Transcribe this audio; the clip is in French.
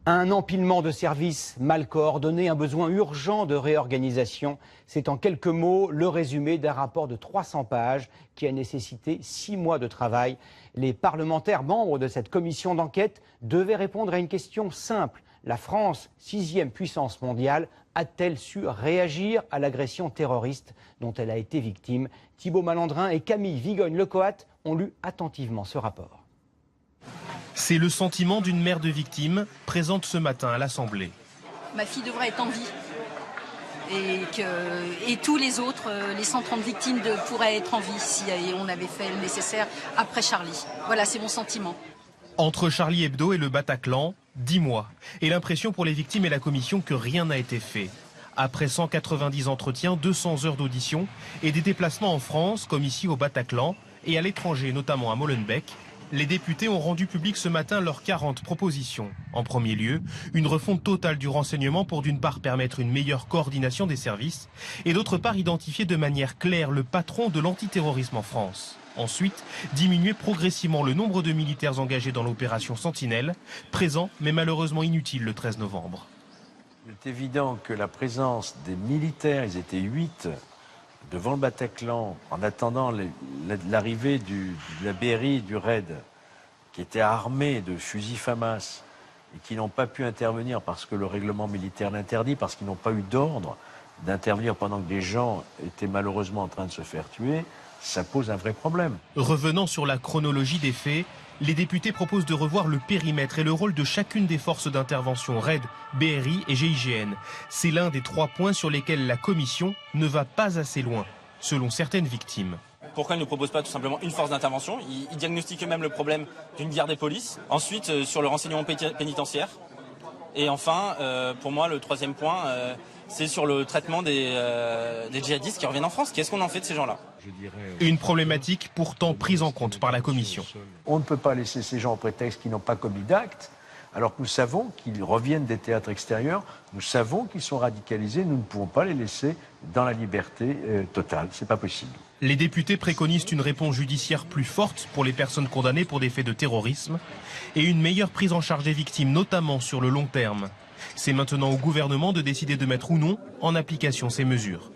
Un empilement de services mal coordonnés, un besoin urgent de réorganisation. C'est en quelques mots le résumé d'un rapport de 300 pages qui a nécessité 6 mois de travail. Les parlementaires membres de cette commission d'enquête devaient répondre à une question simple. La France, 6e puissance mondiale, a-t-elle su réagir à l'agression terroriste dont elle a été victime? Thibault Malandrin et Camille Vigogne-Lecoat ont lu attentivement ce rapport. C'est le sentiment d'une mère de victime présente ce matin à l'Assemblée. Ma fille devrait être en vie et tous les autres, les 130 victimes pourraient être en vie si on avait fait le nécessaire après Charlie. Voilà, c'est mon sentiment. Entre Charlie Hebdo et le Bataclan, 10 mois. Et l'impression pour les victimes et la commission que rien n'a été fait. Après 190 entretiens, 200 heures d'audition et des déplacements en France, comme ici au Bataclan, et à l'étranger, notamment à Molenbeek, les députés ont rendu public ce matin leurs 40 propositions. En premier lieu, une refonte totale du renseignement pour d'une part permettre une meilleure coordination des services et d'autre part identifier de manière claire le patron de l'antiterrorisme en France. Ensuite, diminuer progressivement le nombre de militaires engagés dans l'opération Sentinelle, présent mais malheureusement inutile le 13 novembre. Il est évident que la présence des militaires, ils étaient 8, devant le Bataclan, en attendant l'arrivée de la BRI, du RAID, qui étaient armés de fusils FAMAS et qui n'ont pas pu intervenir parce que le règlement militaire l'interdit, parce qu'ils n'ont pas eu d'ordre d'intervenir pendant que des gens étaient malheureusement en train de se faire tuer, ça pose un vrai problème. Revenant sur la chronologie des faits, les députés proposent de revoir le périmètre et le rôle de chacune des forces d'intervention RAID, BRI et GIGN. C'est l'un des 3 points sur lesquels la commission ne va pas assez loin, selon certaines victimes. Pourquoi ils ne proposent pas tout simplement une force d'intervention? Ils diagnostiquent eux-mêmes le problème d'une guerre des polices. Ensuite, sur le renseignement pénitentiaire. Et enfin, pour moi, le 3e point, c'est sur le traitement des djihadistes qui reviennent en France. Qu'est-ce qu'on en fait de ces gens-là? Une problématique pourtant prise en compte par la commission. On ne peut pas laisser ces gens au prétexte qu'ils n'ont pas commis d'actes, alors que nous savons qu'ils reviennent des théâtres extérieurs, nous savons qu'ils sont radicalisés, nous ne pouvons pas les laisser dans la liberté totale, c'est pas possible. Les députés préconisent une réponse judiciaire plus forte pour les personnes condamnées pour des faits de terrorisme et une meilleure prise en charge des victimes, notamment sur le long terme. C'est maintenant au gouvernement de décider de mettre ou non en application ces mesures.